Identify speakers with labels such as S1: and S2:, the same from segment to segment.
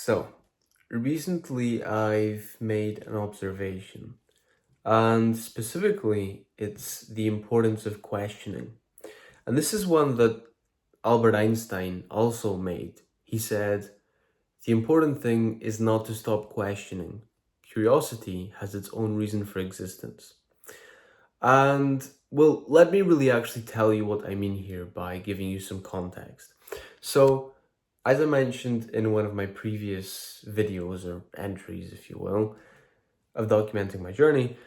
S1: So, recently I've made an observation, and specifically, it's the importance of questioning. And this is one that Albert Einstein also made. He said, the important thing is not to stop questioning. Curiosity has its own reason for existence. And, well, let me really actually tell you what I mean here by giving you some context. So, as I mentioned in one of my previous videos or entries, if you will, of documenting my journey,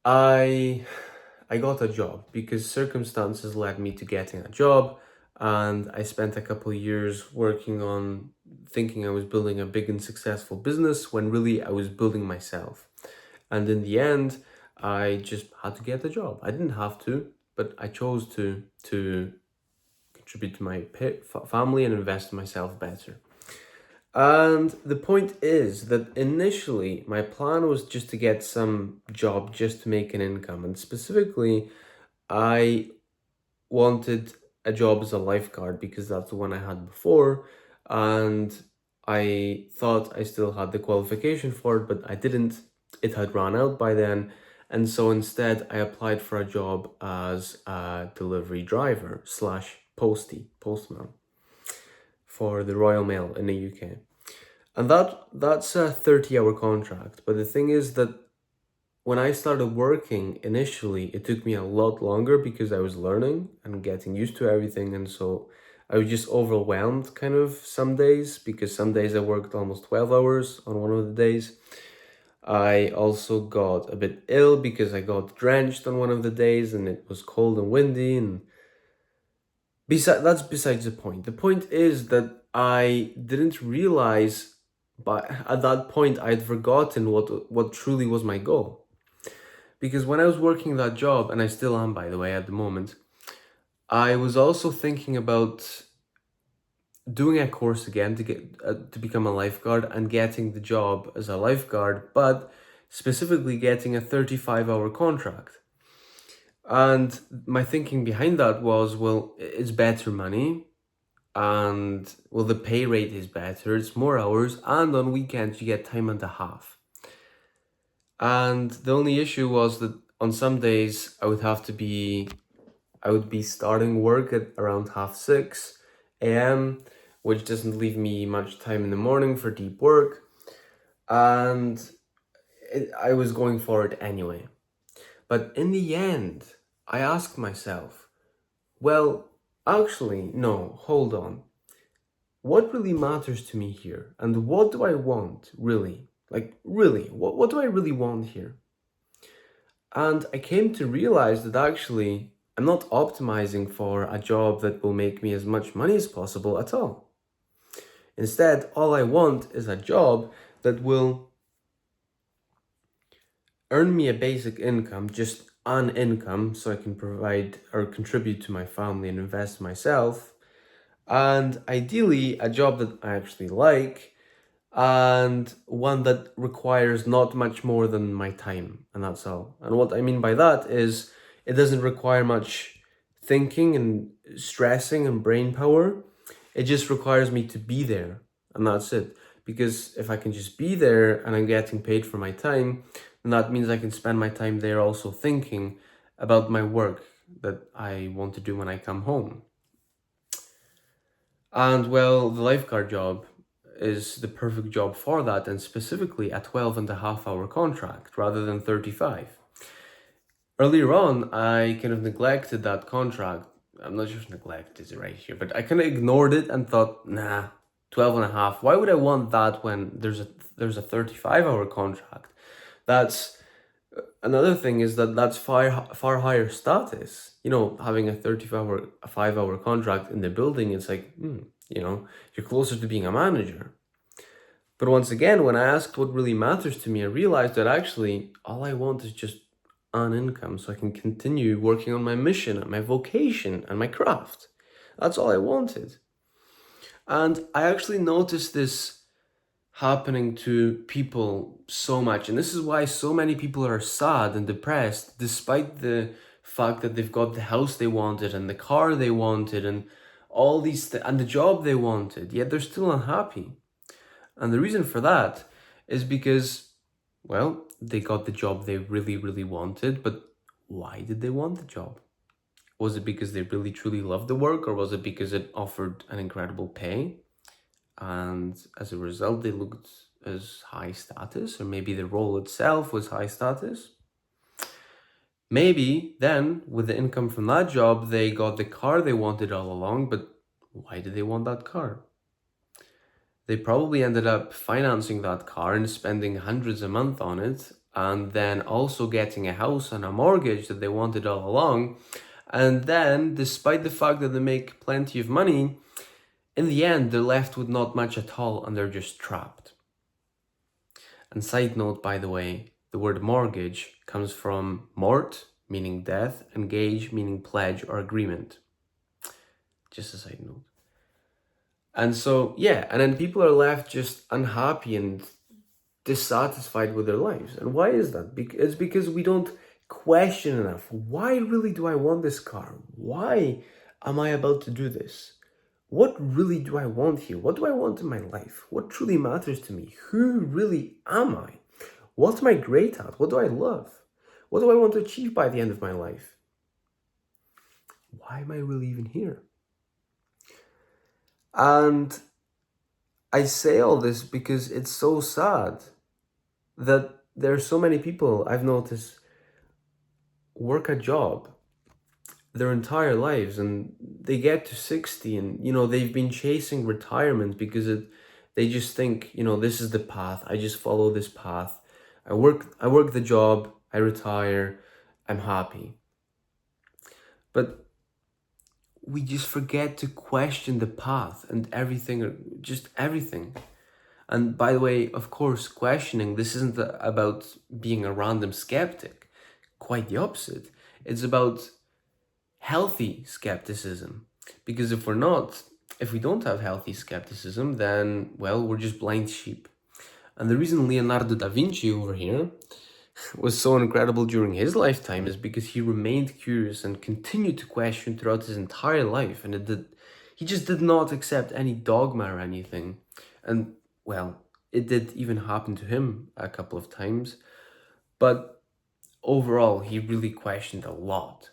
S1: I I got a job because circumstances led me to getting a job, and I spent a couple of years working on thinking I was building a big and successful business when really I was building myself. And in the end, I just had to get a job. I didn't have to, but I chose to contribute to my family and invest in myself better. And the point is that initially my plan was just to get some job just to make an income. And specifically, I wanted a job as a lifeguard because that's the one I had before. And I thought I still had the qualification for it, but I didn't. It had run out by then. And so instead, I applied for a job as a delivery driver slash postman for the Royal Mail in the UK. And that's a 30-hour contract. But the thing is that when I started working initially, it took me a lot longer because I was learning and getting used to everything. And so I was just overwhelmed kind of some days because some days I worked almost 12 hours on one of the days. I also got a bit ill because I got drenched on one of the days and it was cold and windy. And that's besides the point. The point is that I didn't realize, but at that point I'd forgotten what truly was my goal. Because when I was working that job, and I still am by the way at the moment, I was also thinking about doing a course again to get to become a lifeguard and getting the job as a lifeguard, but specifically getting a 35-hour contract. And my thinking behind that was, well, it's better money, and well, the pay rate is better, it's more hours, and on weekends you get time and a half. And the only issue was that on some days I would be starting work at around 6:30 a.m., which doesn't leave me much time in the morning for deep work. And I was going for it anyway. But in the end, I asked myself, well, actually, no, hold on. What really matters to me here? And what do I want, really? Like, really, what do I really want here? And I came to realize that actually, I'm not optimizing for a job that will make me as much money as possible at all. Instead, all I want is a job that will earn me a basic income, just an income, so I can provide or contribute to my family and invest in myself. And ideally, a job that I actually like and one that requires not much more than my time, and that's all. And what I mean by that is it doesn't require much thinking and stressing and brain power. It just requires me to be there, and that's it. Because if I can just be there and I'm getting paid for my time, then that means I can spend my time there also thinking about my work that I want to do when I come home. And well, the lifeguard job is the perfect job for that, and specifically a 12.5 hour contract rather than 35. Earlier on, I kind of neglected that contract. I'm not sure if neglect is right here, but I kind of ignored it and thought, nah, 12 and a half. Why would I want that when there's a 35-hour contract? That's another thing is that that's far higher status. You know, having a 5-hour contract in the building, it's like, you're closer to being a manager. But once again, when I asked what really matters to me, I realized that actually all I want is just an income so I can continue working on my mission and my vocation and my craft. That's all I wanted. And I actually noticed this happening to people so much. And this is why so many people are sad and depressed, despite the fact that they've got the house they wanted and the car they wanted and all these and the job they wanted, yet they're still unhappy. And the reason for that is because, well, they got the job they really, really wanted, but why did they want the job? Was it because they really, truly loved the work, or was it because it offered an incredible pay? And as a result, they looked as high status, or maybe the role itself was high status. Maybe then, with the income from that job, they got the car they wanted all along, but why did they want that car? They probably ended up financing that car and spending hundreds a month on it, and then also getting a house and a mortgage that they wanted all along. And then, despite the fact that they make plenty of money, in the end, they're left with not much at all and they're just trapped. And side note, by the way, the word mortgage comes from mort, meaning death, and gage, meaning pledge or agreement. Just a side note. And so, yeah, and then people are left just unhappy and dissatisfied with their lives. And why is that? It's because we don't question enough. Why really do I want this car? Why am I about to do this? What really do I want here? What do I want in my life? What truly matters to me? Who really am I? What am I great at? What do I love? What do I want to achieve by the end of my life? Why am I really even here? And I say all this because it's so sad that there are so many people I've noticed work a job their entire lives and they get to 60 and they've been chasing retirement because they just think this is the path. I just follow this path. I work the job, I retire, I'm happy. But we just forget to question the path and everything, just everything. And by the way, of course, questioning, this isn't about being a random skeptic. Quite the opposite. It's about healthy skepticism. Because if we don't have healthy skepticism, then, well, we're just blind sheep. And the reason Leonardo da Vinci over here was so incredible during his lifetime is because he remained curious and continued to question throughout his entire life. And he just did not accept any dogma or anything. And, well, it did even happen to him a couple of times. But overall, he really questioned a lot.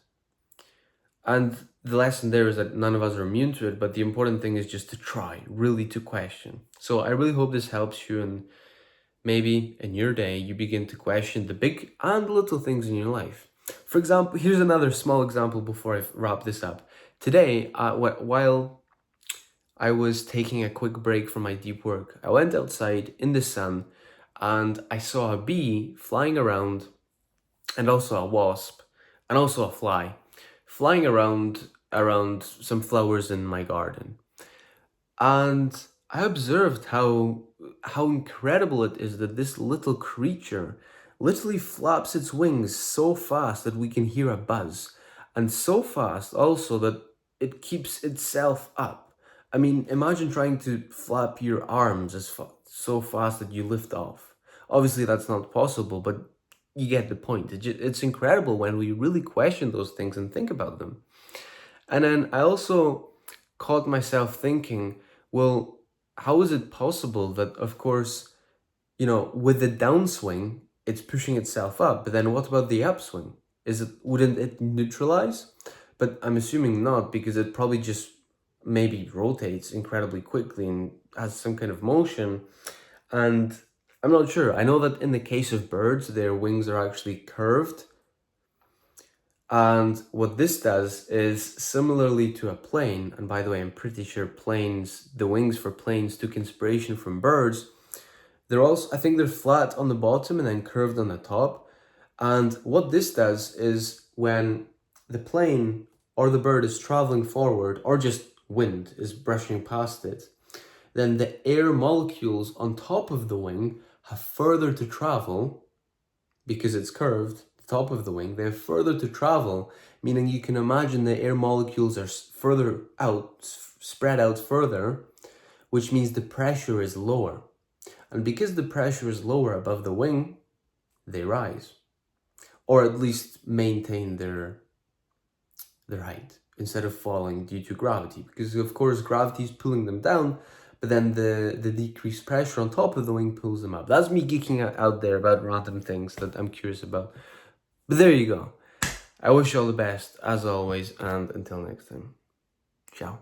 S1: And the lesson there is that none of us are immune to it, but the important thing is just to try, really to question. So I really hope this helps you, and maybe in your day you begin to question the big and little things in your life. For example, here's another small example before I wrap this up. Today, while I was taking a quick break from my deep work, I went outside in the sun and I saw a bee flying around, and also a wasp, and also a fly flying around some flowers in my garden. And I observed how incredible it is that this little creature literally flaps its wings so fast that we can hear a buzz, and so fast also that it keeps itself up. I mean, imagine trying to flap your arms so fast that you lift off. Obviously, that's not possible, but you get the point. It's incredible when we really question those things and think about them. And then I also caught myself thinking, well, how is it possible that, of course, with the downswing, it's pushing itself up, but then what about the upswing? Wouldn't it neutralize? But I'm assuming not, because it probably just maybe rotates incredibly quickly and has some kind of motion. And I'm not sure. I know that in the case of birds, their wings are actually curved. And what this does is similarly to a plane, and by the way, I'm pretty sure the wings for planes took inspiration from birds. I think they're flat on the bottom and then curved on the top. And what this does is when the plane or the bird is traveling forward, or just wind is brushing past it, then the air molecules on top of the wing have further to travel because it's curved, the top of the wing, they have further to travel, meaning you can imagine the air molecules are further out, spread out further, which means the pressure is lower. And because the pressure is lower above the wing, they rise, or at least maintain their height instead of falling due to gravity. Because of course gravity is pulling them down, but then the decreased pressure on top of the wing pulls them up. That's me geeking out there about random things that I'm curious about. But there you go. I wish you all the best, as always, and until next time. Ciao.